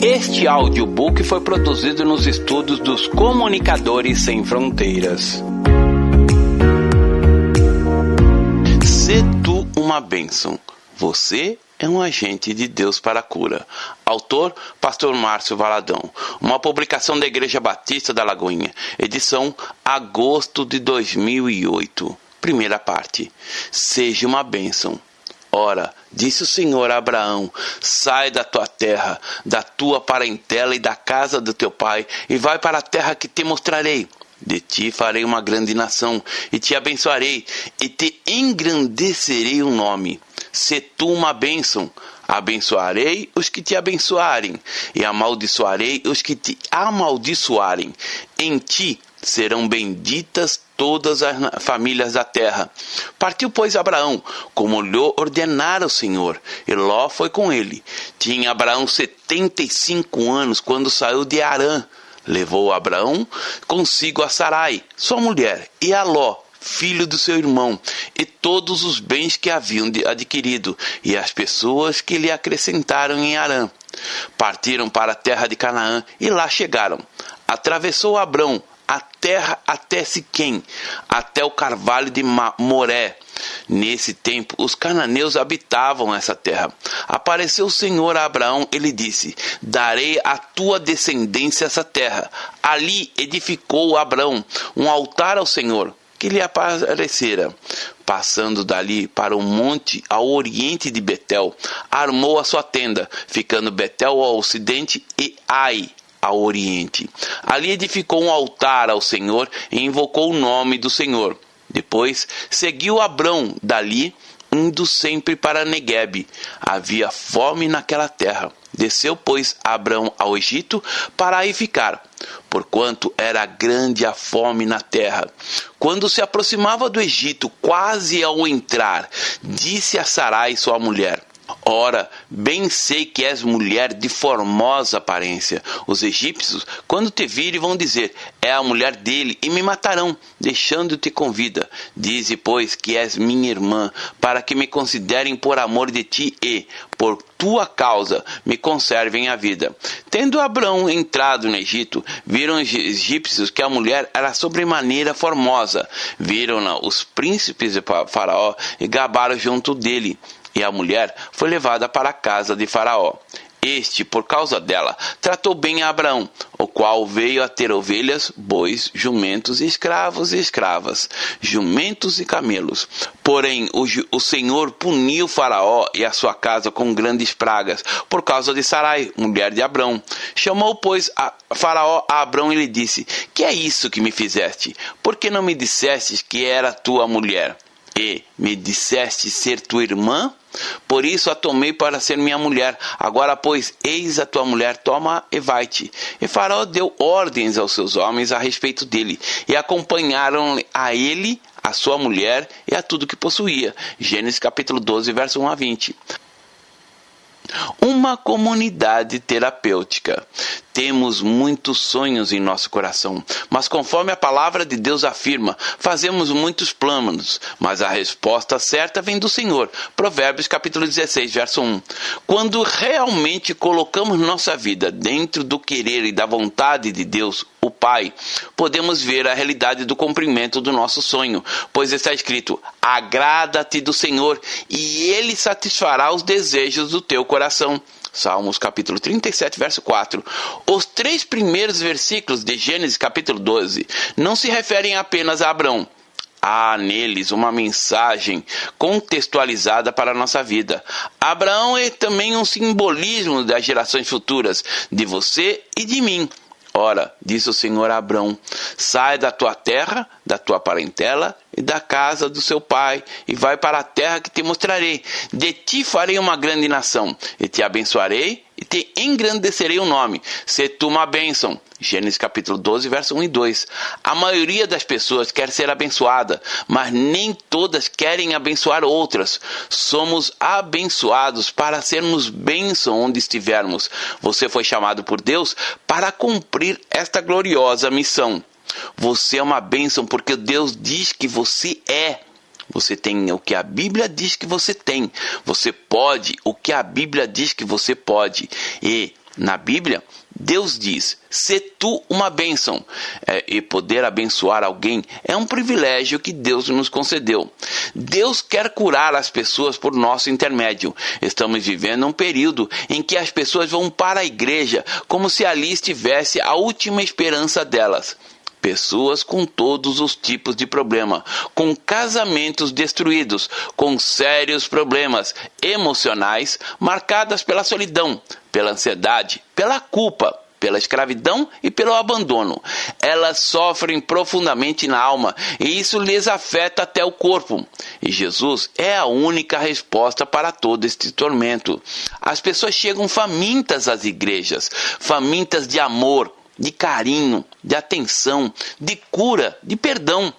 Este audiobook foi produzido nos estúdios dos Comunicadores Sem Fronteiras. Sê tu uma bênção. Você é um agente de Deus para a cura. Autor, Pastor Márcio Valadão. Uma publicação da Igreja Batista da Lagoinha. Edição, agosto de 2008. Primeira parte. Seja uma bênção. Ora, disse o Senhor a Abraão, sai da tua terra, da tua parentela e da casa do teu pai, e vai para a terra que te mostrarei. De ti farei uma grande nação, e te abençoarei, e te engrandecerei o nome. Sê tu uma bênção. Abençoarei os que te abençoarem, e amaldiçoarei os que te amaldiçoarem. Em ti serão benditas todas as famílias da terra. Partiu, pois, Abraão, como lhe ordenara o Senhor, e Ló foi com ele. Tinha Abraão 75 anos quando saiu de Harã. Levou Abraão consigo a Sarai, sua mulher, e a Ló, filho do seu irmão, e todos os bens que haviam adquirido, e as pessoas que lhe acrescentaram em Harã. Partiram para a terra de Canaã, e lá chegaram. Atravessou Abrão a terra até Siquém, até o carvalho de Moré. Nesse tempo, os cananeus habitavam essa terra. Apareceu o Senhor a Abraão e lhe disse, darei à tua descendência essa terra. Ali edificou Abraão um altar ao Senhor, que lhe aparecera. Passando dali para o monte ao oriente de Betel, armou a sua tenda, ficando Betel ao ocidente e Ai ao oriente. Ali edificou um altar ao Senhor e invocou o nome do Senhor. Depois seguiu Abrão dali, indo sempre para Neguebe. Havia fome naquela terra. Desceu, pois, Abrão ao Egito para aí ficar, porquanto era grande a fome na terra. Quando se aproximava do Egito, quase ao entrar, disse a Sarai, sua mulher, ora, bem sei que és mulher de formosa aparência. Os egípcios, quando te virem, vão dizer, é a mulher dele, e me matarão, deixando-te com vida. Dize, pois, que és minha irmã, para que me considerem por amor de ti e, por tua causa, me conservem a vida. Tendo Abrão entrado no Egito, viram os egípcios que a mulher era sobremaneira formosa. Viram-na os príncipes de Faraó e gabaram junto dele. E a mulher foi levada para a casa de Faraó. Este, por causa dela, tratou bem a Abraão, o qual veio a ter ovelhas, bois, jumentos, escravos e escravas, jumentos e camelos. Porém, o Senhor puniu Faraó e a sua casa com grandes pragas, por causa de Sarai, mulher de Abrão. Chamou, pois, Faraó a Abrão e lhe disse, que é isso que me fizeste? Por que não me dissestes que era tua mulher? E me disseste ser tua irmã? Por isso a tomei para ser minha mulher. Agora, pois, eis a tua mulher, toma e vai-te. E Faraó deu ordens aos seus homens a respeito dele, e acompanharam a ele, a sua mulher e a tudo que possuía. Gênesis capítulo 12, verso 1 a 20. Uma comunidade terapêutica. Temos muitos sonhos em nosso coração, mas conforme a palavra de Deus afirma, fazemos muitos planos, mas a resposta certa vem do Senhor. Provérbios capítulo 16, verso 1. Quando realmente colocamos nossa vida dentro do querer e da vontade de Deus, o Pai, podemos ver a realidade do cumprimento do nosso sonho, pois está escrito, agrada-te do Senhor e Ele satisfará os desejos do teu coração. Salmos capítulo 37, verso 4. Os 3 primeiros versículos de Gênesis capítulo 12 não se referem apenas a Abrão. Há neles uma mensagem contextualizada para a nossa vida. Abraão é também um simbolismo das gerações futuras, de você e de mim. Ora, disse o Senhor a Abrão, sai da tua terra, da tua parentela e da casa do seu pai, e vai para a terra que te mostrarei. De ti farei uma grande nação, e te abençoarei, e te engrandecerei o nome. Sê tu uma bênção. Gênesis capítulo 12, verso 1 e 2. A maioria das pessoas quer ser abençoada, mas nem todas querem abençoar outras. Somos abençoados para sermos bênção onde estivermos. Você foi chamado por Deus para cumprir esta gloriosa missão. Você é uma bênção porque Deus diz que você é. Você tem o que a Bíblia diz que você tem. Você pode o que a Bíblia diz que você pode. E Na Bíblia, Deus diz: "Se tu uma bênção", e poder abençoar alguém é um privilégio que Deus nos concedeu. Deus quer curar as pessoas por nosso intermédio. Estamos vivendo um período em que as pessoas vão para a igreja como se ali estivesse a última esperança delas. Pessoas com todos os tipos de problema, com casamentos destruídos, com sérios problemas emocionais marcadas pela solidão, pela ansiedade, pela culpa, pela escravidão e pelo abandono. Elas sofrem profundamente na alma e isso lhes afeta até o corpo. E Jesus é a única resposta para todo este tormento. As pessoas chegam famintas às igrejas, famintas de amor, de carinho, de atenção, de cura, de perdão.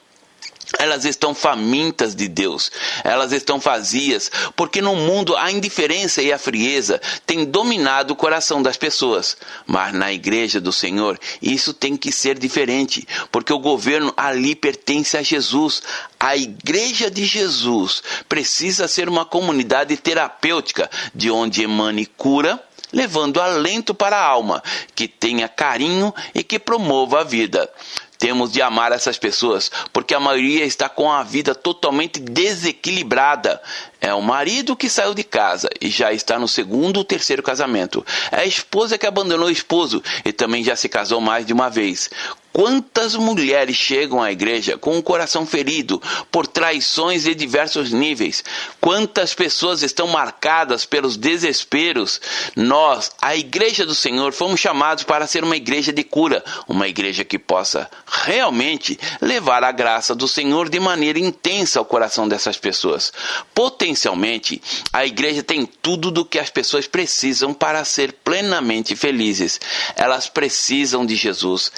Elas estão famintas de Deus, elas estão vazias, porque no mundo a indiferença e a frieza têm dominado o coração das pessoas. Mas na igreja do Senhor isso tem que ser diferente, porque o governo ali pertence a Jesus. A igreja de Jesus precisa ser uma comunidade terapêutica, de onde emane cura, levando alento para a alma, que tenha carinho e que promova a vida. Temos de amar essas pessoas, porque a maioria está com a vida totalmente desequilibrada. É o marido que saiu de casa e já está no segundo ou terceiro casamento. É a esposa que abandonou o esposo e também já se casou mais de uma vez. Quantas mulheres chegam à igreja com o coração ferido por traições de diversos níveis? Quantas pessoas estão marcadas pelos desesperos? Nós, a igreja do Senhor, fomos chamados para ser uma igreja de cura, uma igreja que possa realmente levar a graça do Senhor de maneira intensa ao coração dessas pessoas. Potencialmente, a igreja tem tudo do que as pessoas precisam para ser plenamente felizes. Elas precisam de Jesus.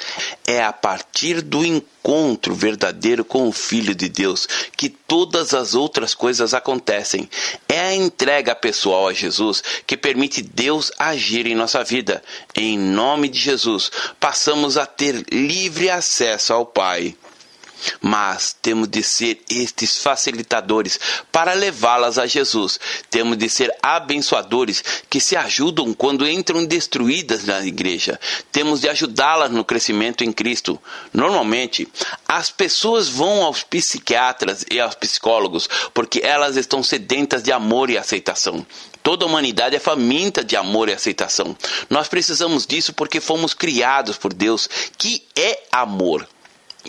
É a partir do encontro verdadeiro com o Filho de Deus que todas as outras coisas acontecem. É a entrega pessoal a Jesus que permite Deus agir em nossa vida. Em nome de Jesus, passamos a ter livre acesso ao Pai. Mas temos de ser estes facilitadores para levá-las a Jesus. Temos de ser abençoadores que se ajudam quando entram destruídas na igreja. Temos de ajudá-las no crescimento em Cristo. Normalmente, as pessoas vão aos psiquiatras e aos psicólogos porque elas estão sedentas de amor e aceitação. Toda a humanidade é faminta de amor e aceitação. Nós precisamos disso porque fomos criados por Deus, que é amor.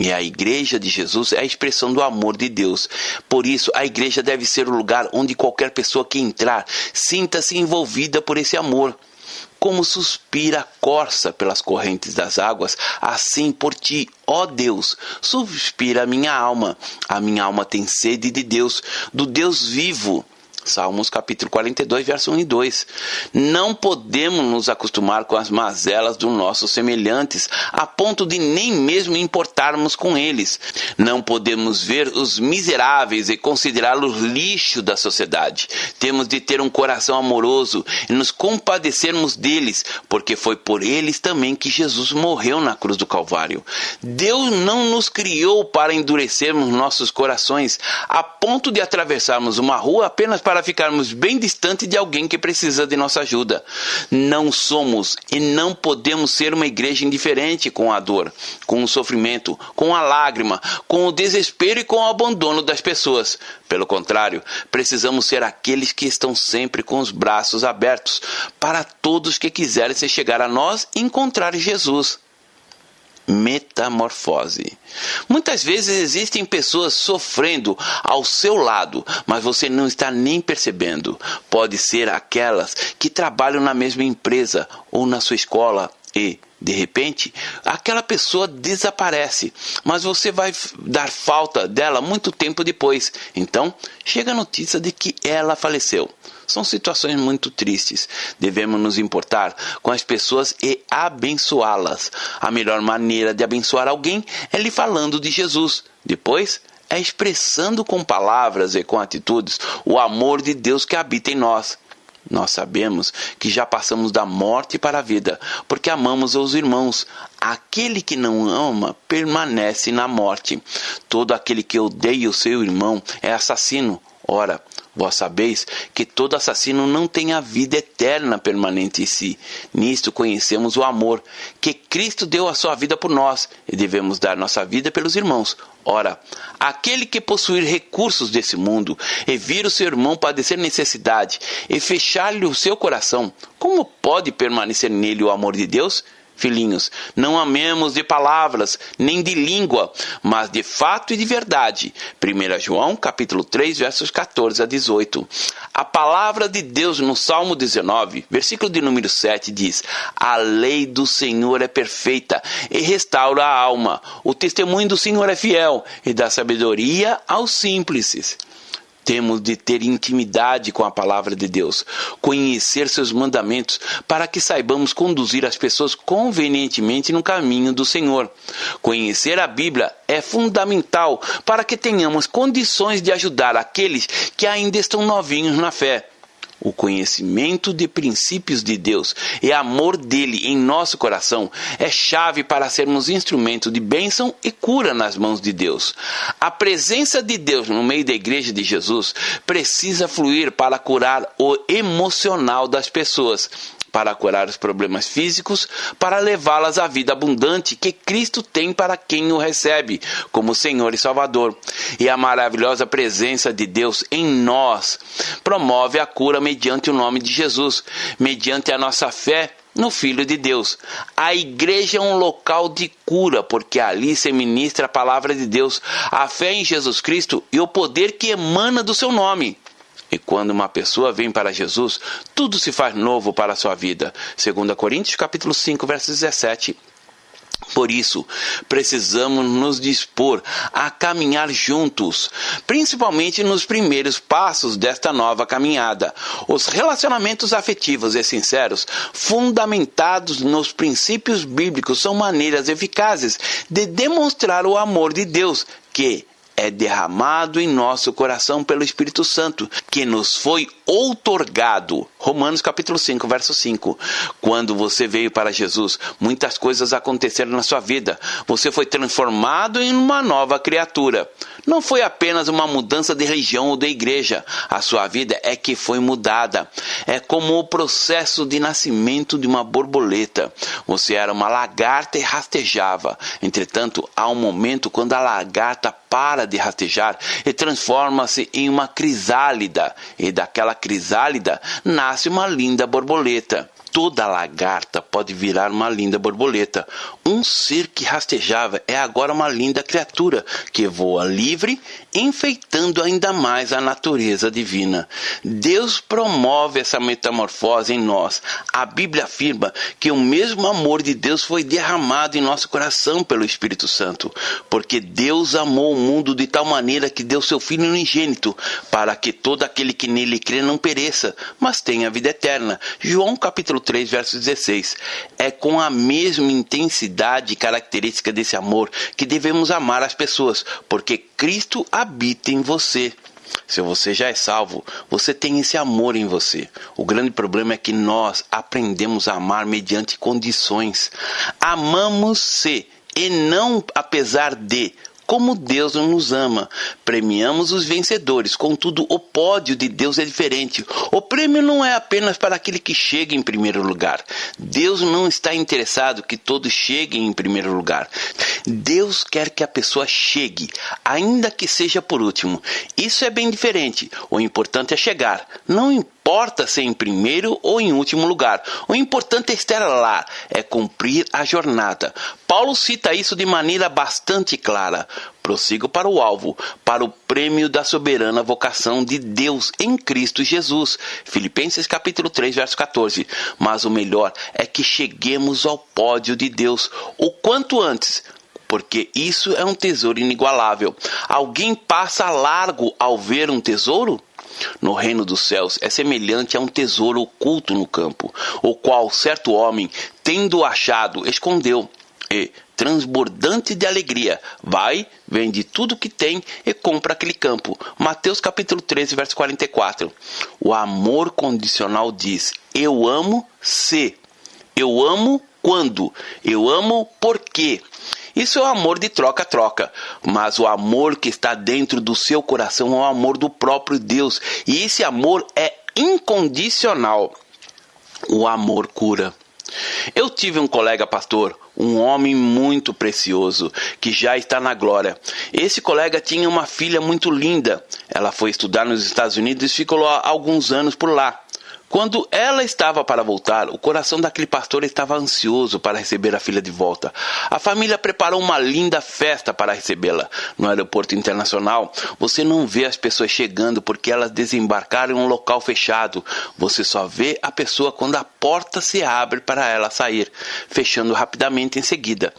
E a igreja de Jesus é a expressão do amor de Deus. Por isso, a igreja deve ser o lugar onde qualquer pessoa que entrar sinta-se envolvida por esse amor. Como suspira a corça pelas correntes das águas, assim por ti, ó Deus, suspira a minha alma. A minha alma tem sede de Deus, do Deus vivo. Salmos capítulo 42, verso 1 e 2. Não podemos nos acostumar com as mazelas dos nossos semelhantes, a ponto de nem mesmo importarmos com eles. Não podemos ver os miseráveis e considerá-los lixo da sociedade. Temos de ter um coração amoroso e nos compadecermos deles, porque foi por eles também que Jesus morreu na cruz do Calvário. Deus não nos criou para endurecermos nossos corações, a ponto de atravessarmos uma rua apenas para ficarmos bem distante de alguém que precisa de nossa ajuda. Não somos e não podemos ser uma igreja indiferente com a dor, com o sofrimento, com a lágrima, com o desespero e com o abandono das pessoas. Pelo contrário, precisamos ser aqueles que estão sempre com os braços abertos para todos que quiserem se chegar a nós e encontrar Jesus. Metamorfose. Muitas vezes existem pessoas sofrendo ao seu lado, mas você não está nem percebendo. Pode ser aquelas que trabalham na mesma empresa ou na sua escola e, de repente, aquela pessoa desaparece, mas você vai dar falta dela muito tempo depois. Então, chega a notícia de que ela faleceu. São situações muito tristes. Devemos nos importar com as pessoas e abençoá-las. A melhor maneira de abençoar alguém é lhe falando de Jesus. Depois, é expressando com palavras e com atitudes o amor de Deus que habita em nós. Nós sabemos que já passamos da morte para a vida, porque amamos os irmãos. Aquele que não ama permanece na morte. Todo aquele que odeia o seu irmão é assassino. Ora, Vós sabeis que todo assassino não tem a vida eterna permanente em si. Nisto conhecemos o amor, que Cristo deu a sua vida por nós, e devemos dar nossa vida pelos irmãos. Ora, aquele que possuir recursos desse mundo, e vir o seu irmão padecer necessidade, e fechar-lhe o seu coração, como pode permanecer nele o amor de Deus? Filhinhos, não amemos de palavras, nem de língua, mas de fato e de verdade. 1 João, capítulo 3, versos 14 a 18. A palavra de Deus no Salmo 19, versículo de número 7, diz: a lei do Senhor é perfeita e restaura a alma. O testemunho do Senhor é fiel e dá sabedoria aos simples. Temos de ter intimidade com a palavra de Deus, conhecer seus mandamentos, para que saibamos conduzir as pessoas convenientemente no caminho do Senhor. Conhecer a Bíblia é fundamental para que tenhamos condições de ajudar aqueles que ainda estão novinhos na fé. O conhecimento de princípios de Deus e amor dele em nosso coração é chave para sermos instrumento de bênção e cura nas mãos de Deus. A presença de Deus no meio da igreja de Jesus precisa fluir para curar o emocional das pessoas, para curar os problemas físicos, para levá-las à vida abundante que Cristo tem para quem o recebe como Senhor e Salvador. E a maravilhosa presença de Deus em nós promove a cura mediante o nome de Jesus, mediante a nossa fé no Filho de Deus. A igreja é um local de cura, porque ali se ministra a palavra de Deus, a fé em Jesus Cristo e o poder que emana do seu nome. E quando uma pessoa vem para Jesus, tudo se faz novo para a sua vida. 2 Coríntios capítulo 5, verso 17. Por isso, precisamos nos dispor a caminhar juntos, principalmente nos primeiros passos desta nova caminhada. Os relacionamentos afetivos e sinceros, fundamentados nos princípios bíblicos, são maneiras eficazes de demonstrar o amor de Deus, que é derramado em nosso coração pelo Espírito Santo, que nos foi outorgado. Romanos capítulo 5, verso 5. Quando você veio para Jesus, muitas coisas aconteceram na sua vida. Você foi transformado em uma nova criatura. Não foi apenas uma mudança de religião ou de igreja. A sua vida é que foi mudada. É como o processo de nascimento de uma borboleta. Você era uma lagarta e rastejava. Entretanto, há um momento quando a lagarta para de rastejar e transforma-se em uma crisálida. E daquela crisálida nasce uma linda borboleta. Toda lagarta pode virar uma linda borboleta. Um ser que rastejava é agora uma linda criatura que voa livre, enfeitando ainda mais a natureza divina. Deus promove essa metamorfose em nós. A Bíblia afirma que o mesmo amor de Deus foi derramado em nosso coração pelo Espírito Santo, porque Deus amou o mundo de tal maneira que deu seu Filho unigênito, para que todo aquele que nele crê não pereça, mas tenha vida eterna. João capítulo 3, verso 16. É com a mesma intensidade e característica desse amor que devemos amar as pessoas, porque Cristo habita em você. Se você já é salvo, você tem esse amor em você. O grande problema é que nós aprendemos a amar mediante condições. Amamos-se e não apesar de, como Deus nos ama. Premiamos os vencedores, contudo o pódio de Deus é diferente. O prêmio não é apenas para aquele que chega em primeiro lugar. Deus não está interessado que todos cheguem em primeiro lugar. Deus quer que a pessoa chegue, ainda que seja por último. Isso é bem diferente. O importante é chegar. Não importa ser em primeiro ou em último lugar. O importante é estar lá, é cumprir a jornada. Paulo cita isso de maneira bastante clara. Prossigo para o alvo, para o prêmio da soberana vocação de Deus em Cristo Jesus. Filipenses capítulo 3, verso 14. Mas o melhor é que cheguemos ao pódio de Deus o quanto antes, porque isso é um tesouro inigualável. Alguém passa largo ao ver um tesouro? No reino dos céus é semelhante a um tesouro oculto no campo, o qual certo homem, tendo achado, escondeu, e, transbordante de alegria, vai, vende tudo que tem e compra aquele campo. Mateus capítulo 13, verso 44. O amor condicional diz: eu amo se. Eu amo quando. Eu amo porque. Isso é o amor de troca-troca, mas o amor que está dentro do seu coração é o amor do próprio Deus, e esse amor é incondicional. O amor cura. Eu tive um colega pastor, um homem muito precioso, que já está na glória. Esse colega tinha uma filha muito linda. Ela foi estudar nos Estados Unidos e ficou alguns anos por lá. Quando ela estava para voltar, o coração daquele pastor estava ansioso para receber a filha de volta. A família preparou uma linda festa para recebê-la. No aeroporto internacional, você não vê as pessoas chegando porque elas desembarcaram em um local fechado. Você só vê a pessoa quando a porta se abre para ela sair, fechando rapidamente em seguida.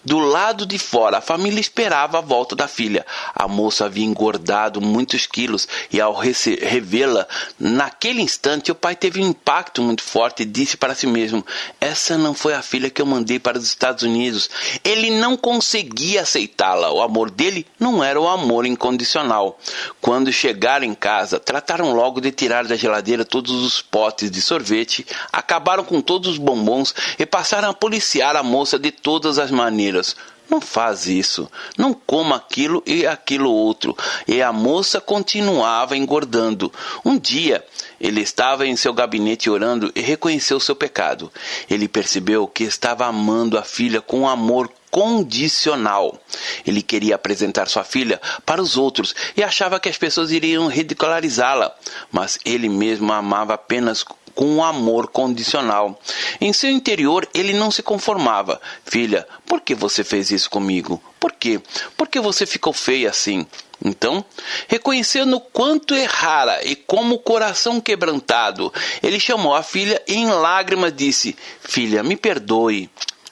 Do lado de fora, a família esperava a volta da filha. A moça havia engordado muitos quilos e ao revê-la, naquele instante o pai teve um impacto muito forte e disse para si mesmo: essa não foi a filha que eu mandei para os Estados Unidos. Ele não conseguia aceitá-la. O amor dele não era o amor incondicional. Quando chegaram em casa, trataram logo de tirar da geladeira todos os potes de sorvete, acabaram com todos os bombons e passaram a policiar a moça de todas as maneiras. Não faz isso, não coma aquilo e aquilo outro. E a moça continuava engordando. Um dia, ele estava em seu gabinete orando e reconheceu seu pecado. Ele percebeu que estava amando a filha com um amor condicional. Ele queria apresentar sua filha para os outros e achava que as pessoas iriam ridicularizá-la, mas ele mesmo a amava apenas com um amor condicional. Em seu interior, ele não se conformava. Filha, por que você fez isso comigo? Por quê? Por que você ficou feia assim? Então, reconhecendo quanto errara e como o coração quebrantado, ele chamou a filha e em lágrimas disse: filha, me perdoe.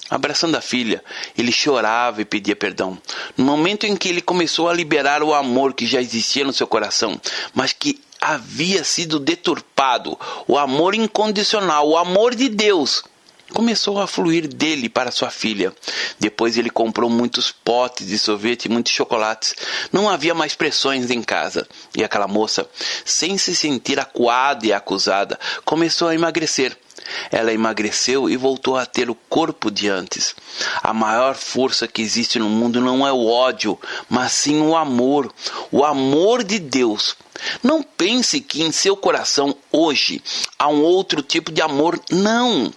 Abraçando a filha, ele chorava e pedia perdão. No momento em que ele começou a liberar o amor que já existia no seu coração, mas que havia sido deturpado, o amor incondicional, o amor de Deus, começou a fluir dele para sua filha. Depois ele comprou muitos potes de sorvete e muitos chocolates. Não havia mais pressões em casa. E aquela moça, sem se sentir acuada e acusada, começou a emagrecer. Ela emagreceu e voltou a ter o corpo de antes. A maior força que existe no mundo não é o ódio, mas sim o amor de Deus. Não pense que em seu coração hoje há um outro tipo de amor, não.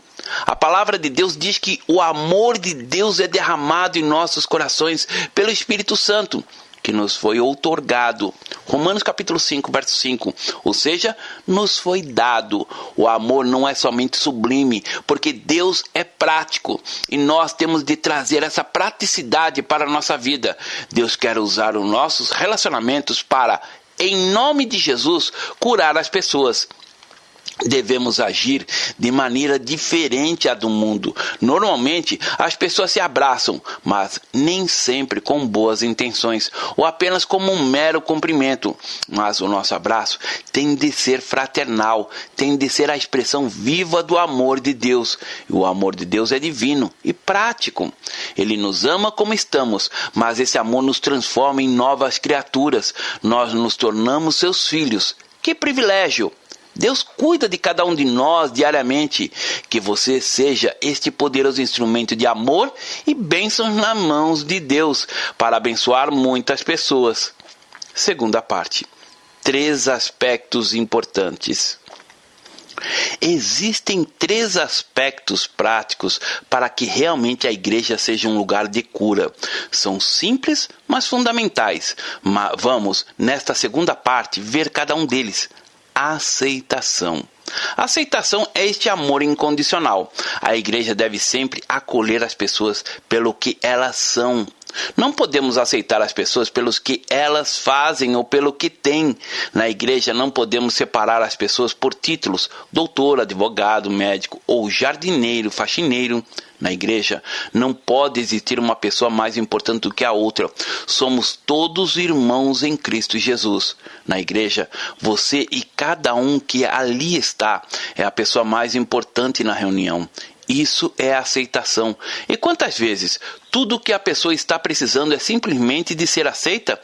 A palavra de Deus diz que o amor de Deus é derramado em nossos corações pelo Espírito Santo, que nos foi outorgado. Romanos capítulo 5, verso 5. Ou seja, nos foi dado. O amor não é somente sublime, porque Deus é prático. E nós temos de trazer essa praticidade para a nossa vida. Deus quer usar os nossos relacionamentos para, em nome de Jesus, curar as pessoas. Devemos agir de maneira diferente à do mundo. Normalmente, as pessoas se abraçam, mas nem sempre com boas intenções, ou apenas como um mero cumprimento. Mas o nosso abraço tem de ser fraternal, tem de ser a expressão viva do amor de Deus. E o amor de Deus é divino e prático. Ele nos ama como estamos, mas esse amor nos transforma em novas criaturas. Nós nos tornamos seus filhos. Que privilégio! Deus cuida de cada um de nós diariamente. Que você seja este poderoso instrumento de amor e bênçãos nas mãos de Deus para abençoar muitas pessoas. Segunda parte. 3 aspectos importantes. Existem 3 aspectos práticos para que realmente a igreja seja um lugar de cura. São simples, mas fundamentais. Vamos, nesta segunda parte, ver cada um deles. Aceitação. Aceitação é este amor incondicional. A igreja deve sempre acolher as pessoas pelo que elas são. Não podemos aceitar as pessoas pelos que elas fazem ou pelo que têm. Na igreja não podemos separar as pessoas por títulos: doutor, advogado, médico ou jardineiro, faxineiro. Na igreja não pode existir uma pessoa mais importante do que a outra. Somos todos irmãos em Cristo Jesus. Na igreja, você e cada um que ali está é a pessoa mais importante na reunião. Isso é aceitação. E quantas vezes tudo o que a pessoa está precisando é simplesmente de ser aceita?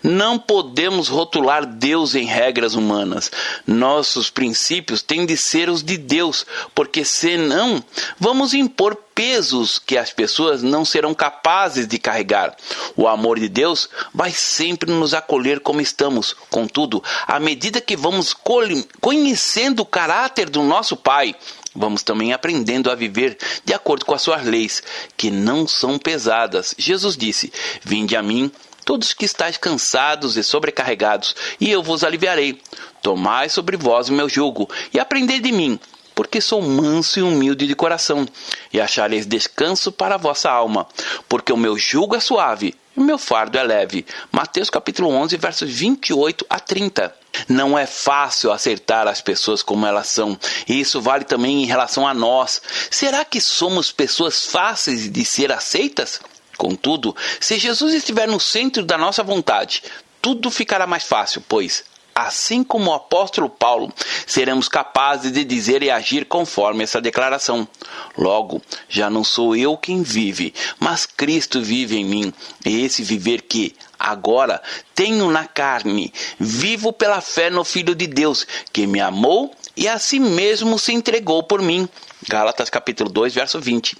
Não podemos rotular Deus em regras humanas. Nossos princípios têm de ser os de Deus, porque senão vamos impor pesos que as pessoas não serão capazes de carregar. O amor de Deus vai sempre nos acolher como estamos. Contudo, à medida que vamos conhecendo o caráter do nosso Pai, vamos também aprendendo a viver de acordo com as suas leis, que não são pesadas. Jesus disse: "Vinde a mim, todos que estáis cansados e sobrecarregados, e eu vos aliviarei. Tomai sobre vós o meu jugo, e aprendei de mim, porque sou manso e humilde de coração, e achareis descanso para a vossa alma, porque o meu jugo é suave, e o meu fardo é leve." Mateus capítulo 11, versos 28 a 30. Não é fácil acertar as pessoas como elas são, e isso vale também em relação a nós. Será que somos pessoas fáceis de ser aceitas? Contudo, se Jesus estiver no centro da nossa vontade, tudo ficará mais fácil, pois, assim como o apóstolo Paulo, seremos capazes de dizer e agir conforme essa declaração. Logo, já não sou eu quem vive, mas Cristo vive em mim. E esse viver que, agora, tenho na carne, vivo pela fé no Filho de Deus, que me amou e a si mesmo se entregou por mim. Gálatas capítulo 2, verso 20.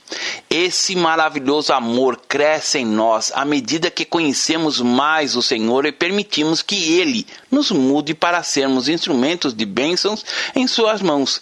Esse maravilhoso amor cresce em nós à medida que conhecemos mais o Senhor e permitimos que Ele nos mude para sermos instrumentos de bênçãos em suas mãos.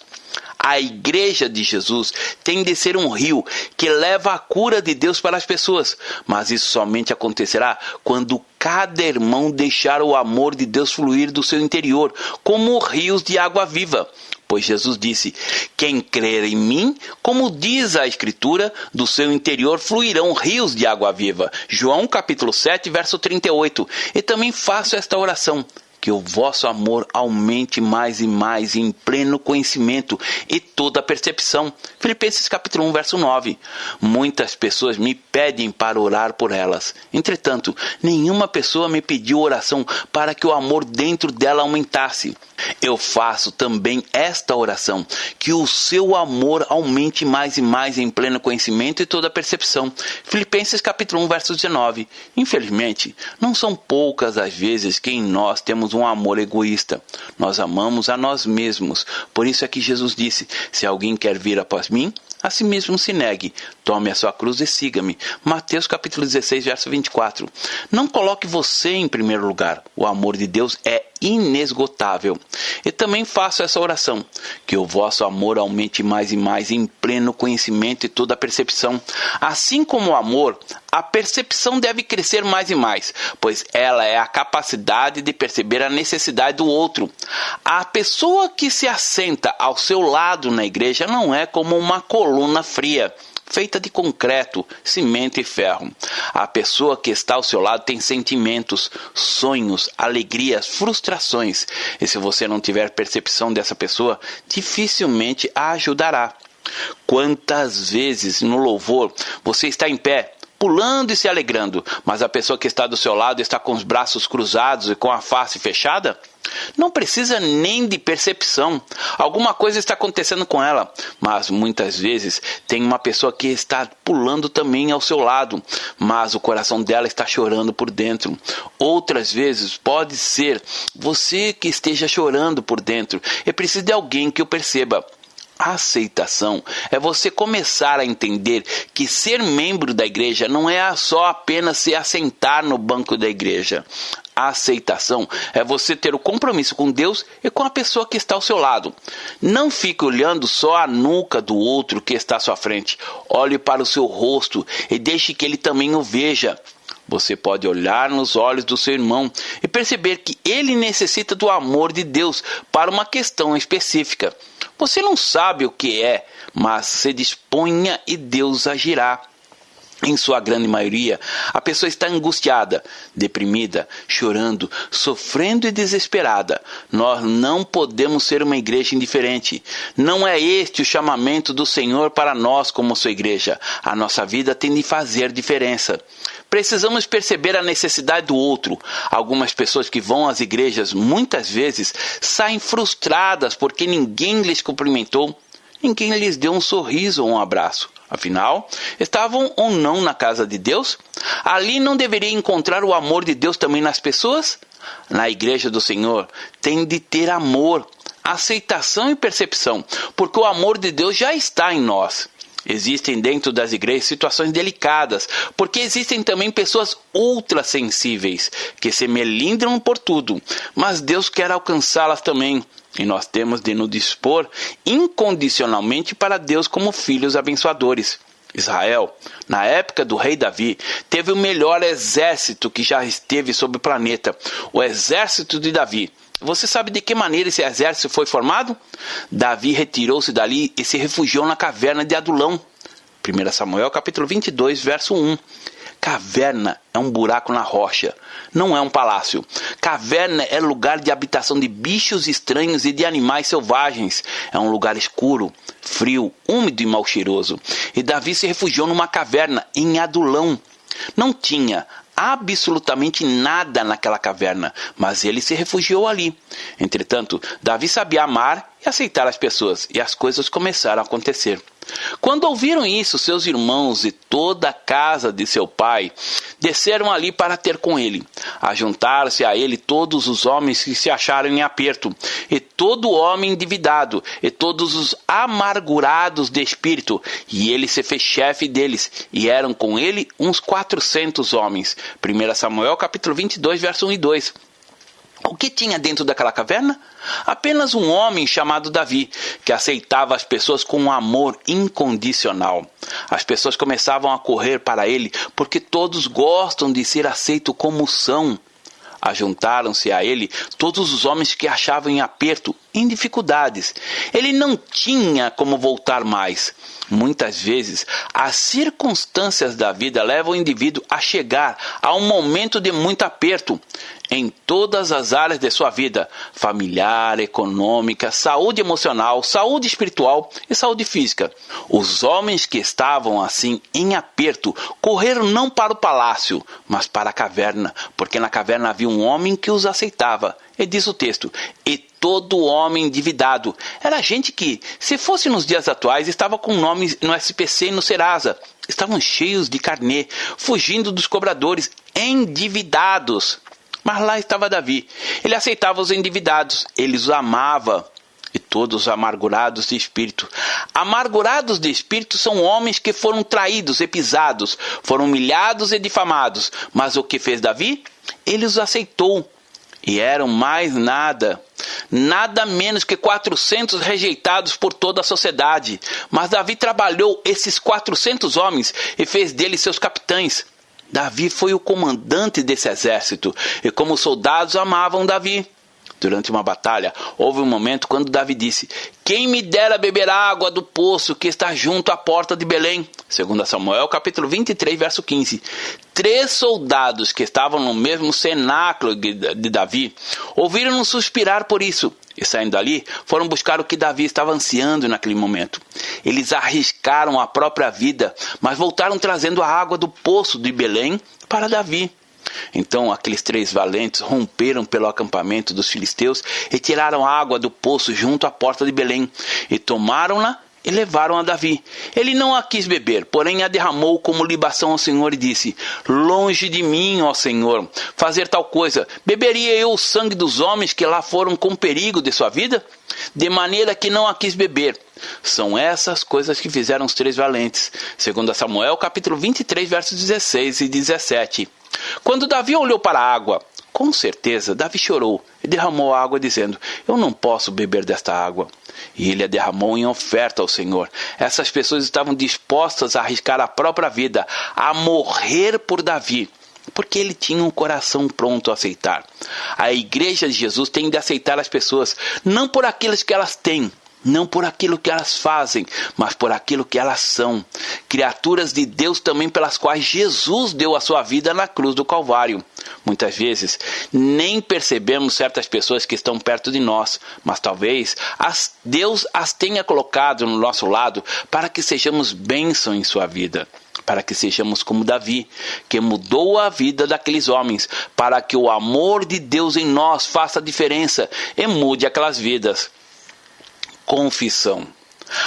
A igreja de Jesus tem de ser um rio que leva a cura de Deus para as pessoas, mas isso somente acontecerá quando cada irmão deixar o amor de Deus fluir do seu interior, como rios de água viva. Pois Jesus disse: "Quem crer em mim, como diz a Escritura, do seu interior fluirão rios de água viva." João capítulo 7, verso 38. E também faço esta oração: que o vosso amor aumente mais e mais em pleno conhecimento e toda percepção. Filipenses capítulo 1, verso 9. Muitas pessoas me pedem para orar por elas. Entretanto, nenhuma pessoa me pediu oração para que o amor dentro dela aumentasse. Eu faço também esta oração: que o seu amor aumente mais e mais em pleno conhecimento e toda percepção. Filipenses capítulo 1, verso 19. Infelizmente, não são poucas as vezes que em nós temos um amor egoísta. Nós amamos a nós mesmos. Por isso é que Jesus disse: "Se alguém quer vir após mim, a si mesmo se negue, tome a sua cruz e siga-me." Mateus capítulo 16, verso 24. Não coloque você em primeiro lugar. O amor de Deus é inesgotável. E também faço essa oração: que o vosso amor aumente mais e mais em pleno conhecimento e toda a percepção. Assim como o amor, a percepção deve crescer mais e mais, pois ela é a capacidade de perceber a necessidade do outro. A pessoa que se assenta ao seu lado na igreja não é como uma coluna fria, feita de concreto, cimento e ferro. A pessoa que está ao seu lado tem sentimentos, sonhos, alegrias, frustrações. E se você não tiver percepção dessa pessoa, dificilmente a ajudará. Quantas vezes no louvor você está em pé, pulando e se alegrando, mas a pessoa que está do seu lado está com os braços cruzados e com a face fechada? Não precisa nem de percepção. Alguma coisa está acontecendo com ela. Mas muitas vezes tem uma pessoa que está pulando também ao seu lado, mas o coração dela está chorando por dentro. Outras vezes pode ser você que esteja chorando por dentro e precisa de alguém que o perceba. A aceitação é você começar a entender que ser membro da igreja não é só apenas se assentar no banco da igreja. A aceitação é você ter o compromisso com Deus e com a pessoa que está ao seu lado. Não fique olhando só a nuca do outro que está à sua frente. Olhe para o seu rosto e deixe que ele também o veja. Você pode olhar nos olhos do seu irmão e perceber que ele necessita do amor de Deus para uma questão específica. Você não sabe o que é, mas se disponha e Deus agirá. Em sua grande maioria, a pessoa está angustiada, deprimida, chorando, sofrendo e desesperada. Nós não podemos ser uma igreja indiferente. Não é este o chamamento do Senhor para nós como sua igreja. A nossa vida tem de fazer diferença. Precisamos perceber a necessidade do outro. Algumas pessoas que vão às igrejas muitas vezes saem frustradas porque ninguém lhes cumprimentou. em quem lhes deu um sorriso ou um abraço. Afinal, estavam ou não na casa de Deus? Ali não deveria encontrar o amor de Deus também nas pessoas? Na igreja do Senhor, tem de ter amor, aceitação e percepção, porque o amor de Deus já está em nós. Existem dentro das igrejas situações delicadas, porque existem também pessoas ultrassensíveis, que se melindram por tudo, mas Deus quer alcançá-las também. E nós temos de nos dispor incondicionalmente para Deus como filhos abençoadores. Israel, na época do rei Davi, teve o melhor exército que já esteve sobre o planeta, o exército de Davi. Você sabe de que maneira esse exército foi formado? Davi retirou-se dali e se refugiou na caverna de Adulão. 1 Samuel capítulo 22, verso 1. Caverna é um buraco na rocha, não é um palácio. Caverna é lugar de habitação de bichos estranhos e de animais selvagens. É um lugar escuro, frio, úmido e mal cheiroso. E Davi se refugiou numa caverna em Adulão. Não tinha absolutamente nada naquela caverna, mas ele se refugiou ali. Entretanto, Davi sabia amar e aceitar as pessoas, e as coisas começaram a acontecer. Quando ouviram isso, seus irmãos e toda a casa de seu pai desceram ali para ter com ele. Ajuntaram-se a ele todos os homens que se acharam em aperto, e todo homem endividado, e todos os amargurados de espírito, e ele se fez chefe deles, e eram com ele uns 400 homens. 1 Samuel capítulo 22, verso 1 e 2. O que tinha dentro daquela caverna? Apenas um homem chamado Davi, que aceitava as pessoas com um amor incondicional. As pessoas começavam a correr para ele, porque todos gostam de ser aceitos como são. Ajuntaram-se a ele todos os homens que achavam em aperto, em dificuldades. Ele não tinha como voltar mais. Muitas vezes, as circunstâncias da vida levam o indivíduo a chegar a um momento de muito aperto em todas as áreas de sua vida, familiar, econômica, saúde emocional, saúde espiritual e saúde física. Os homens que estavam assim em aperto correram não para o palácio, mas para a caverna, porque na caverna havia um homem que os aceitava. E diz o texto, e todo homem endividado. Era gente que, se fosse nos dias atuais, estava com nomes no SPC e no Serasa. Estavam cheios de carnê, fugindo dos cobradores, endividados. Mas lá estava Davi. Ele aceitava os endividados, ele os amava. E todos amargurados de espírito. Amargurados de espírito são homens que foram traídos e pisados, foram humilhados e difamados. Mas o que fez Davi? Ele os aceitou. E eram mais nada menos que 400 rejeitados por toda a sociedade. Mas Davi trabalhou esses 400 homens e fez deles seus capitães. Davi foi o comandante desse exército, e como os soldados amavam Davi. Durante uma batalha, houve um momento quando Davi disse, quem me dera beber a água do poço que está junto à porta de Belém? 2 Samuel capítulo 23, verso 15. 3 soldados que estavam no mesmo cenáculo de Davi, ouviram-no suspirar por isso, e saindo dali, foram buscar o que Davi estava ansiando naquele momento. Eles arriscaram a própria vida, mas voltaram trazendo a água do poço de Belém para Davi. Então aqueles 3 valentes romperam pelo acampamento dos filisteus e tiraram a água do poço junto à porta de Belém, e tomaram-na e levaram a Davi. Ele não a quis beber, porém a derramou como libação ao Senhor e disse, longe de mim, ó Senhor, fazer tal coisa. Beberia eu o sangue dos homens que lá foram com perigo de sua vida? De maneira que não a quis beber. São essas coisas que fizeram os 3 valentes. 2 Samuel capítulo 23, versos 16 e 17. Quando Davi olhou para a água, com certeza Davi chorou e derramou a água dizendo, eu não posso beber desta água. E ele a derramou em oferta ao Senhor. Essas pessoas estavam dispostas a arriscar a própria vida, a morrer por Davi, porque ele tinha um coração pronto a aceitar. A igreja de Jesus tem de aceitar as pessoas, não por aquilo que elas têm, não por aquilo que elas fazem, mas por aquilo que elas são. Criaturas de Deus também pelas quais Jesus deu a sua vida na cruz do Calvário. Muitas vezes nem percebemos certas pessoas que estão perto de nós, mas talvez Deus as tenha colocado no nosso lado para que sejamos bênção em sua vida. Para que sejamos como Davi, que mudou a vida daqueles homens, para que o amor de Deus em nós faça a diferença e mude aquelas vidas. Confissão.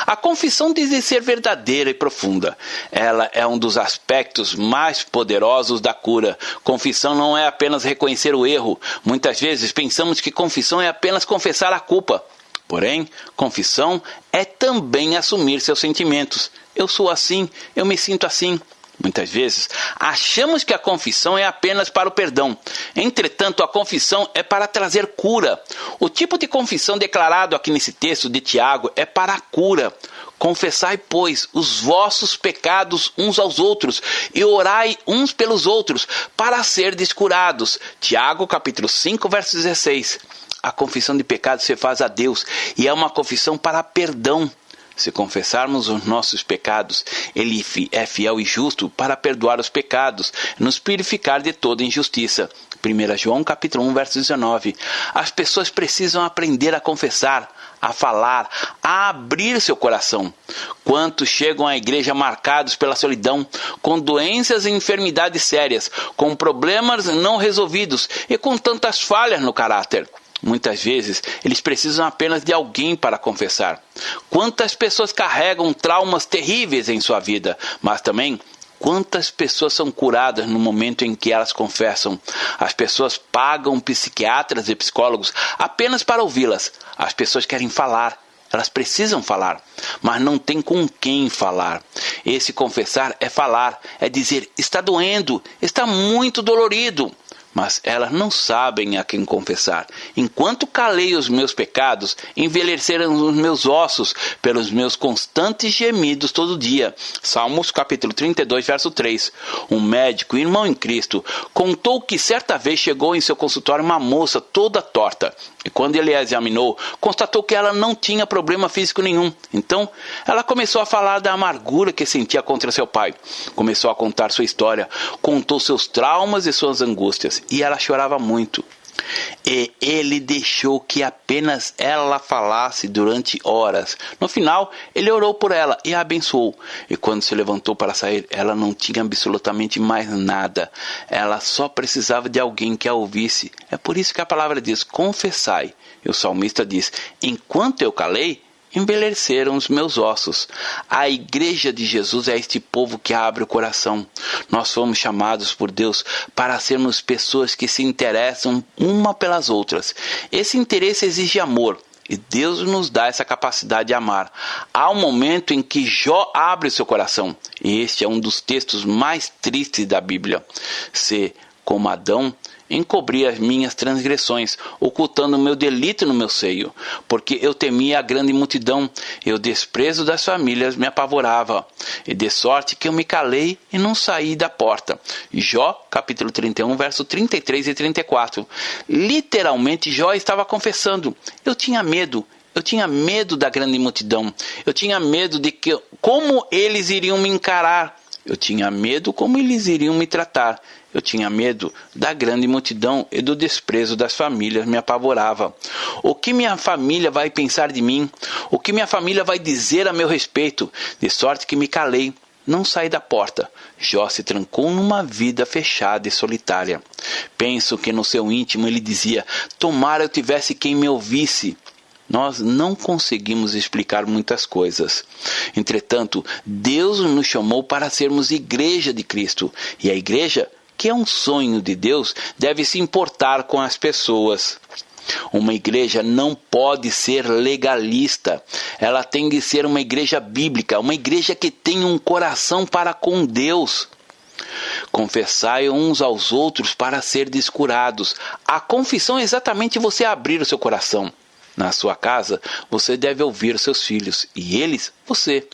A confissão diz ser verdadeira e profunda. Ela é um dos aspectos mais poderosos da cura. Confissão não é apenas reconhecer o erro. Muitas vezes pensamos que confissão é apenas confessar a culpa. Porém, confissão é também assumir seus sentimentos. Eu sou assim, eu me sinto assim. Muitas vezes, achamos que a confissão é apenas para o perdão. Entretanto, a confissão é para trazer cura. O tipo de confissão declarado aqui nesse texto de Tiago é para a cura. Confessai, pois, os vossos pecados uns aos outros e orai uns pelos outros para serdes curados. Tiago, capítulo 5, verso 16. A confissão de pecados se faz a Deus e é uma confissão para perdão. Se confessarmos os nossos pecados, Ele é fiel e justo para perdoar os pecados e nos purificar de toda injustiça. 1 João capítulo 1, verso 19. As pessoas precisam aprender a confessar, a falar, a abrir seu coração. Quantos chegam à igreja marcados pela solidão, com doenças e enfermidades sérias, com problemas não resolvidos e com tantas falhas no caráter. Muitas vezes, eles precisam apenas de alguém para confessar. Quantas pessoas carregam traumas terríveis em sua vida, mas também quantas pessoas são curadas no momento em que elas confessam. As pessoas pagam psiquiatras e psicólogos apenas para ouvi-las. As pessoas querem falar. Elas precisam falar, mas não tem com quem falar. Esse confessar é falar, é dizer, está doendo, está muito dolorido. Mas elas não sabem a quem confessar. Enquanto calei os meus pecados, envelheceram os meus ossos pelos meus constantes gemidos todo dia. Salmos capítulo 32, verso 3. Um médico, irmão em Cristo, contou que certa vez chegou em seu consultório uma moça toda torta. E quando ele a examinou, constatou que ela não tinha problema físico nenhum. Então, ela começou a falar da amargura que sentia contra seu pai. Começou a contar sua história, contou seus traumas e suas angústias. E ela chorava muito. E ele deixou que apenas ela falasse durante horas. No final, ele orou por ela e a abençoou. E quando se levantou para sair, ela não tinha absolutamente mais nada. Ela só precisava de alguém que a ouvisse. É por isso que a palavra diz, confessai. E o salmista diz, enquanto eu calei, envelheceram os meus ossos. A igreja de Jesus é este povo que abre o coração. Nós fomos chamados por Deus para sermos pessoas que se interessam uma pelas outras. Esse interesse exige amor. E Deus nos dá essa capacidade de amar. Há um momento em que Jó abre seu coração. E este é um dos textos mais tristes da Bíblia. Se, como Adão, encobri as minhas transgressões, ocultando o meu delito no meu seio, porque eu temia a grande multidão, e o desprezo das famílias me apavorava, e de sorte que eu me calei e não saí da porta. Jó, capítulo 31, verso 33 e 34. Literalmente, Jó estava confessando, eu tinha medo da grande multidão, eu tinha medo de como eles iriam me encarar, eu tinha medo como eles iriam me tratar. Eu tinha medo da grande multidão e do desprezo das famílias me apavorava. O que minha família vai pensar de mim? O que minha família vai dizer a meu respeito? De sorte que me calei, não saí da porta. Jó se trancou numa vida fechada e solitária. Penso que no seu íntimo ele dizia, tomara eu tivesse quem me ouvisse. Nós não conseguimos explicar muitas coisas. Entretanto, Deus nos chamou para sermos igreja de Cristo. E a igreja, que é um sonho de Deus, deve se importar com as pessoas. Uma igreja não pode ser legalista. Ela tem que ser uma igreja bíblica, uma igreja que tem um coração para com Deus. Confessai uns aos outros para ser descurados. A confissão é exatamente você abrir o seu coração. Na sua casa, você deve ouvir seus filhos e eles, você.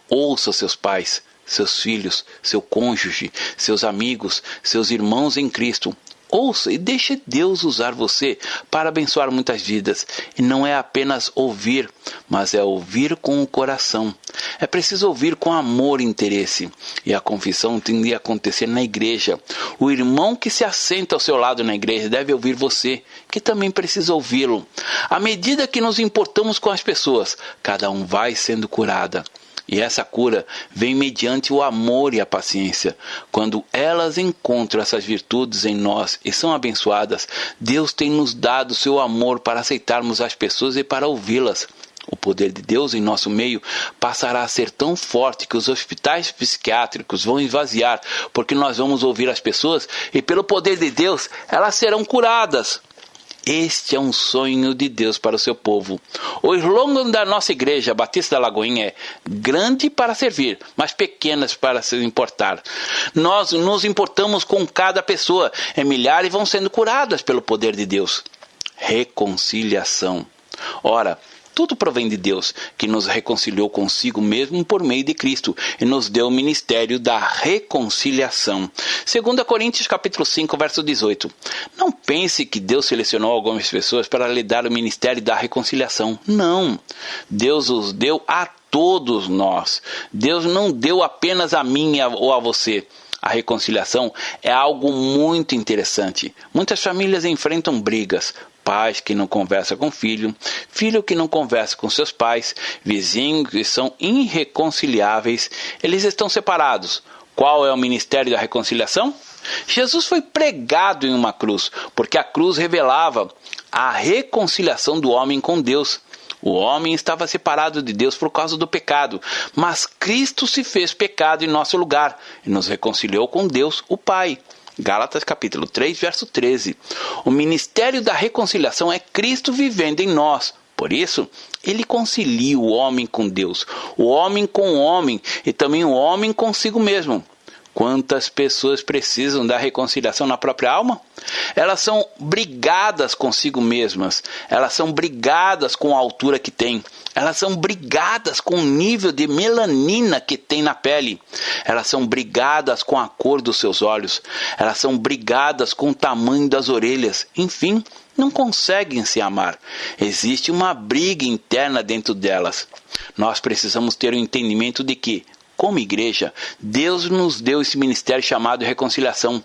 Ouça seus pais, seus filhos, seu cônjuge, seus amigos, seus irmãos em Cristo. Ouça e deixe Deus usar você para abençoar muitas vidas. E não é apenas ouvir, mas é ouvir com o coração. É preciso ouvir com amor e interesse. E a confissão tem de acontecer na igreja. O irmão que se assenta ao seu lado na igreja deve ouvir você, que também precisa ouvi-lo. À medida que nos importamos com as pessoas, cada um vai sendo curada. E essa cura vem mediante o amor e a paciência. Quando elas encontram essas virtudes em nós e são abençoadas, Deus tem nos dado seu amor para aceitarmos as pessoas e para ouvi-las. O poder de Deus em nosso meio passará a ser tão forte que os hospitais psiquiátricos vão esvaziar, porque nós vamos ouvir as pessoas e pelo poder de Deus elas serão curadas. Este é um sonho de Deus para o seu povo. O slogan da nossa igreja Batista da Lagoinha é: grande para servir, mas pequenas para se importar. Nós nos importamos com cada pessoa, e milhares vão sendo curadas pelo poder de Deus. Reconciliação. Ora, tudo provém de Deus, que nos reconciliou consigo mesmo por meio de Cristo e nos deu o ministério da reconciliação. 2 Coríntios capítulo 5, verso 18. Não pense que Deus selecionou algumas pessoas para lhe dar o ministério da reconciliação. Não. Deus os deu a todos nós. Deus não deu apenas a mim ou a você. A reconciliação é algo muito interessante. Muitas famílias enfrentam brigas. Pais que não conversam com filho, filho que não conversa com seus pais, vizinhos que são irreconciliáveis, eles estão separados. Qual é o ministério da reconciliação? Jesus foi pregado em uma cruz, porque a cruz revelava a reconciliação do homem com Deus. O homem estava separado de Deus por causa do pecado, mas Cristo se fez pecado em nosso lugar e nos reconciliou com Deus, o Pai. Gálatas capítulo 3, verso 13. O ministério da reconciliação é Cristo vivendo em nós. Por isso, ele concilia o homem com Deus, o homem com o homem e também o homem consigo mesmo. Quantas pessoas precisam da reconciliação na própria alma? Elas são brigadas consigo mesmas. Elas são brigadas com a altura que têm. Elas são brigadas com o nível de melanina que tem na pele. Elas são brigadas com a cor dos seus olhos. Elas são brigadas com o tamanho das orelhas. Enfim, não conseguem se amar. Existe uma briga interna dentro delas. Nós precisamos ter o entendimento de que, como igreja, Deus nos deu esse ministério chamado reconciliação.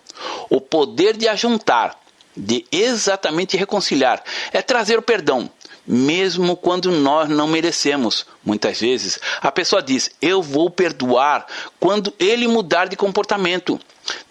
O poder de ajuntar, de exatamente reconciliar, é trazer o perdão, mesmo quando nós não merecemos. Muitas vezes a pessoa diz: eu vou perdoar quando ele mudar de comportamento.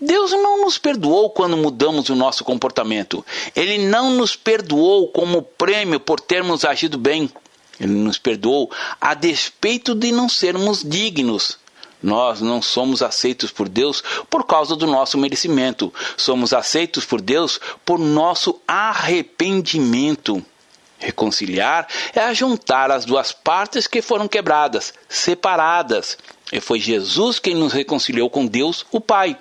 Deus não nos perdoou quando mudamos o nosso comportamento. Ele não nos perdoou como prêmio por termos agido bem. Ele nos perdoou a despeito de não sermos dignos. Nós não somos aceitos por Deus por causa do nosso merecimento. Somos aceitos por Deus por nosso arrependimento. Reconciliar é ajuntar as duas partes que foram quebradas, separadas. E foi Jesus quem nos reconciliou com Deus, o Pai.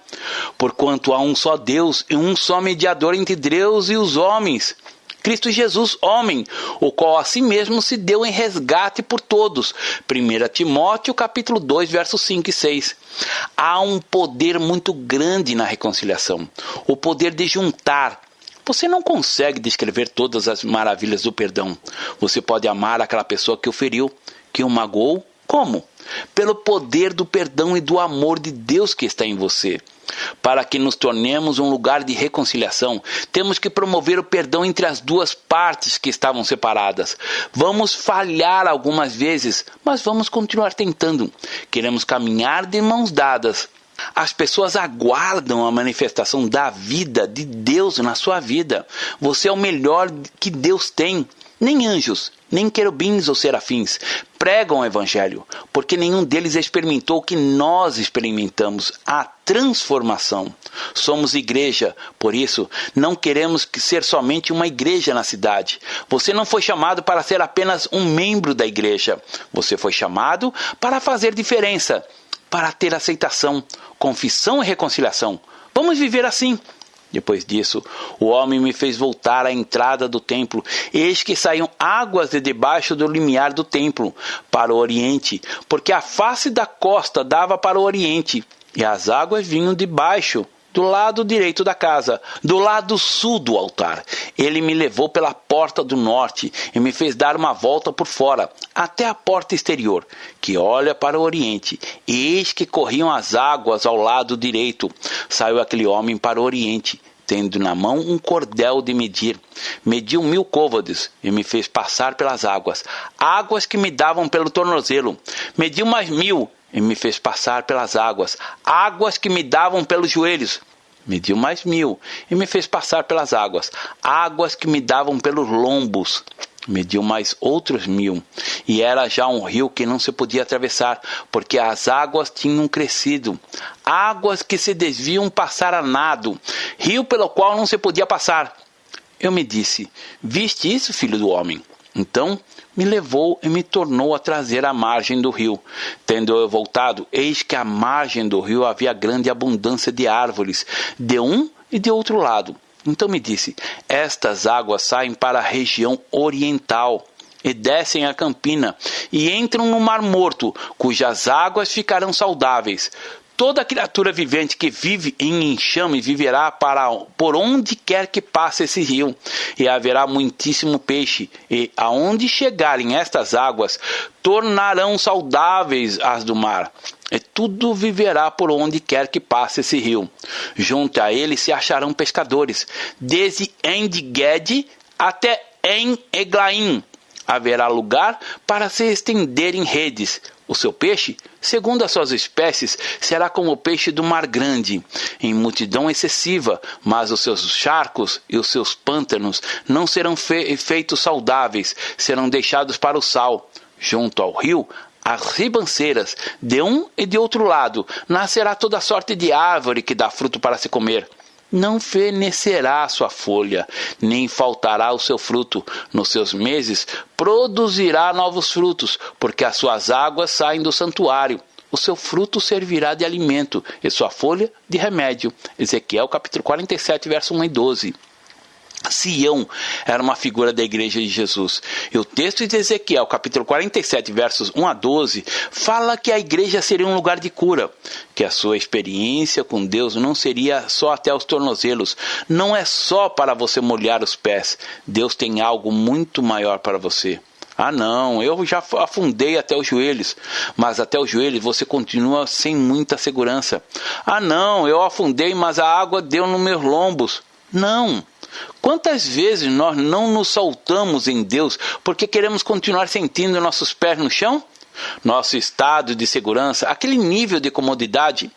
Porquanto há um só Deus e um só mediador entre Deus e os homens, Cristo Jesus, homem, o qual a si mesmo se deu em resgate por todos. 1 Timóteo capítulo 2, versos 5 e 6. Há um poder muito grande na reconciliação. O poder de juntar. Você não consegue descrever todas as maravilhas do perdão. Você pode amar aquela pessoa que o feriu, que o magoou. Como? Pelo poder do perdão e do amor de Deus que está em você. Para que nos tornemos um lugar de reconciliação, temos que promover o perdão entre as duas partes que estavam separadas. Vamos falhar algumas vezes, mas vamos continuar tentando. Queremos caminhar de mãos dadas. As pessoas aguardam a manifestação da vida de Deus na sua vida. Você é o melhor que Deus tem. Nem anjos, nem querubins ou serafins pregam o evangelho, porque nenhum deles experimentou o que nós experimentamos, a transformação. Somos igreja, por isso não queremos ser somente uma igreja na cidade. Você não foi chamado para ser apenas um membro da igreja. Você foi chamado para fazer diferença, para ter aceitação, confissão e reconciliação. Vamos viver assim. Depois disso, o homem me fez voltar à entrada do templo. Eis que saíam águas de debaixo do limiar do templo, para o oriente, porque a face da costa dava para o oriente, e as águas vinham de baixo, do lado direito da casa, do lado sul do altar. Ele me levou pela porta do norte e me fez dar uma volta por fora, até a porta exterior, que olha para o oriente. E eis que corriam as águas ao lado direito. Saiu aquele homem para o oriente, tendo na mão um cordel de medir. Mediu 1000 côvados e me fez passar pelas águas, águas que me davam pelo tornozelo. Mediu mais 1000 e me fez passar pelas águas, águas que me davam pelos joelhos. Mediu mais 1000 e me fez passar pelas águas, águas que me davam pelos lombos. Mediu mais outros 1000, e era já um rio que não se podia atravessar, porque as águas tinham crescido. Águas que se desviam passar a nado, rio pelo qual não se podia passar. Eu me disse: viste isso, filho do homem? Então me levou e me tornou a trazer à margem do rio. Tendo eu voltado, eis que à margem do rio havia grande abundância de árvores, de um e de outro lado. Então me disse: estas águas saem para a região oriental e descem a Campina e entram no Mar Morto, cujas águas ficarão saudáveis. Toda criatura vivente que vive em enxame viverá por onde quer que passe esse rio, e haverá muitíssimo peixe, e aonde chegarem estas águas, tornarão saudáveis as do mar. E tudo viverá por onde quer que passe esse rio. Junto a ele se acharão pescadores, desde En-Gedi até En-Eglaim. Haverá lugar para se estenderem redes. O seu peixe, segundo as suas espécies, será como o peixe do mar grande, em multidão excessiva, mas os seus charcos e os seus pântanos não serão feitos saudáveis, serão deixados para o sal. Junto ao rio, as ribanceiras, de um e de outro lado, nascerá toda sorte de árvore que dá fruto para se comer. Não fenecerá a sua folha, nem faltará o seu fruto. Nos seus meses produzirá novos frutos, porque as suas águas saem do santuário. O seu fruto servirá de alimento, e sua folha de remédio. Ezequiel capítulo 47, verso 1 e 12. Sião era uma figura da igreja de Jesus. E o texto de Ezequiel, capítulo 47, versos 1 a 12, fala que a igreja seria um lugar de cura, que a sua experiência com Deus não seria só até os tornozelos, não é só para você molhar os pés. Deus tem algo muito maior para você. Ah não, eu já afundei até os joelhos, mas até os joelhos você continua sem muita segurança. Ah não, eu afundei, mas a água deu nos meus lombos. Não. Quantas vezes nós não nos soltamos em Deus porque queremos continuar sentindo nossos pés no chão? Nosso estado de segurança, aquele nível de comodidade.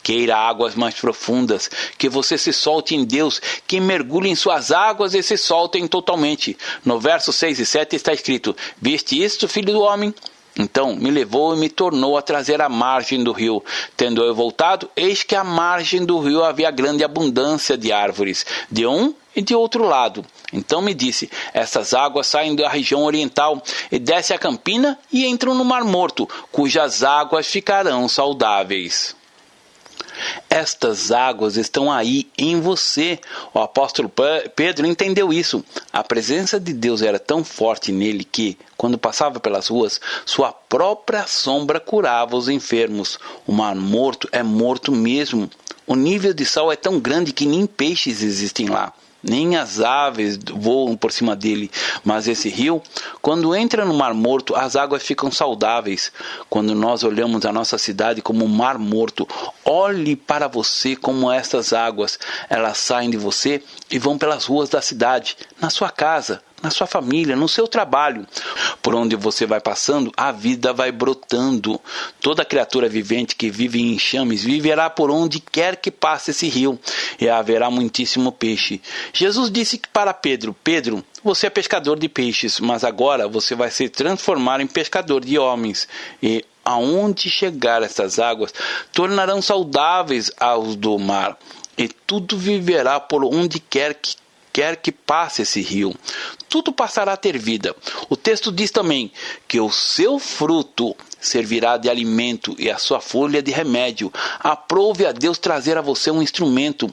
Queira águas mais profundas, que você se solte em Deus, que mergulhe em suas águas e se soltem totalmente. No verso 6 e 7 está escrito: viste isto, filho do homem? Então me levou e me tornou a trazer à margem do rio. Tendo eu voltado, eis que à margem do rio havia grande abundância de árvores, de um e de outro lado. Então me disse: essas águas saem da região oriental e descem a Campina e entram no Mar Morto, cujas águas ficarão saudáveis. Estas águas estão aí em você. O apóstolo Pedro entendeu isso. A presença de Deus era tão forte nele que, quando passava pelas ruas, sua própria sombra curava os enfermos. O Mar Morto é morto mesmo. O nível de sal é tão grande que nem peixes existem lá. Nem as aves voam por cima dele, mas esse rio, quando entra no Mar Morto, as águas ficam saudáveis. Quando nós olhamos a nossa cidade como um Mar Morto, olhe para você como estas águas, elas saem de você e vão pelas ruas da cidade, na sua casa, na sua família, no seu trabalho. Por onde você vai passando, a vida vai brotando. Toda criatura vivente que vive em enxames viverá por onde quer que passe esse rio, e haverá muitíssimo peixe. Jesus disse para Pedro: Pedro, você é pescador de peixes, mas agora você vai se transformar em pescador de homens. E aonde chegar estas águas, tornarão saudáveis aos do mar, e tudo viverá por onde quer que passe esse rio. Tudo passará a ter vida. O texto diz também que o seu fruto servirá de alimento e a sua folha de remédio. Aprove a Deus trazer a você um instrumento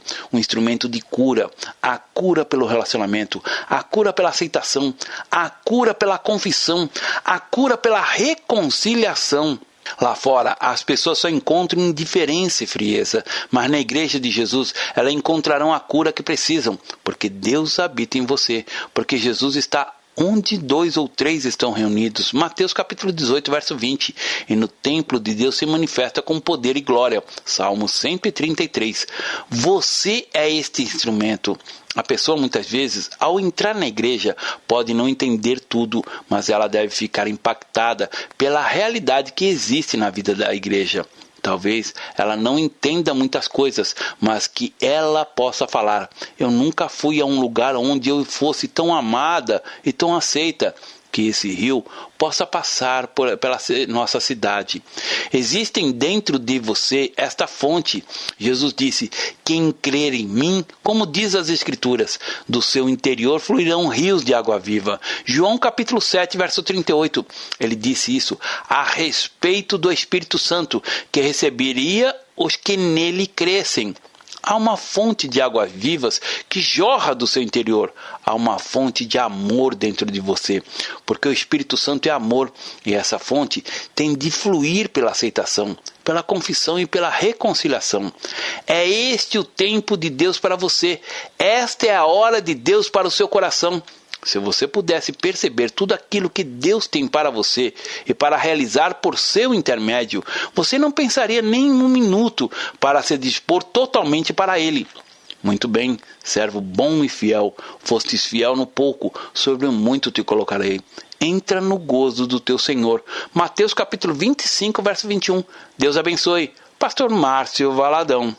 de cura. A cura pelo relacionamento, a cura pela aceitação, a cura pela confissão, a cura pela reconciliação. Lá fora, as pessoas só encontram indiferença e frieza, mas na igreja de Jesus, elas encontrarão a cura que precisam, porque Deus habita em você, porque Jesus está onde 2 ou 3 estão reunidos. Mateus capítulo 18, verso 20. E no templo de Deus se manifesta com poder e glória. Salmo 133. Você é este instrumento. A pessoa muitas vezes, ao entrar na igreja, pode não entender tudo, mas ela deve ficar impactada pela realidade que existe na vida da igreja. Talvez ela não entenda muitas coisas, mas que ela possa falar: eu nunca fui a um lugar onde eu fosse tão amada e tão aceita. Que esse rio possa passar pela nossa cidade. Existem dentro de você esta fonte. Jesus disse: quem crer em mim, como diz as Escrituras, do seu interior fluirão rios de água viva. João capítulo 7, verso 38. Ele disse isso a respeito do Espírito Santo, que receberia os que nele crescem. Há uma fonte de águas vivas que jorra do seu interior. Há uma fonte de amor dentro de você, porque o Espírito Santo é amor, e essa fonte tem de fluir pela aceitação, pela confissão e pela reconciliação. É este o tempo de Deus para você. Esta é a hora de Deus para o seu coração. Se você pudesse perceber tudo aquilo que Deus tem para você e para realizar por seu intermédio, você não pensaria nem um minuto para se dispor totalmente para Ele. Muito bem, servo bom e fiel, fostes fiel no pouco, sobre o muito te colocarei. Entra no gozo do teu Senhor. Mateus capítulo 25, verso 21. Deus abençoe. Pastor Márcio Valadão.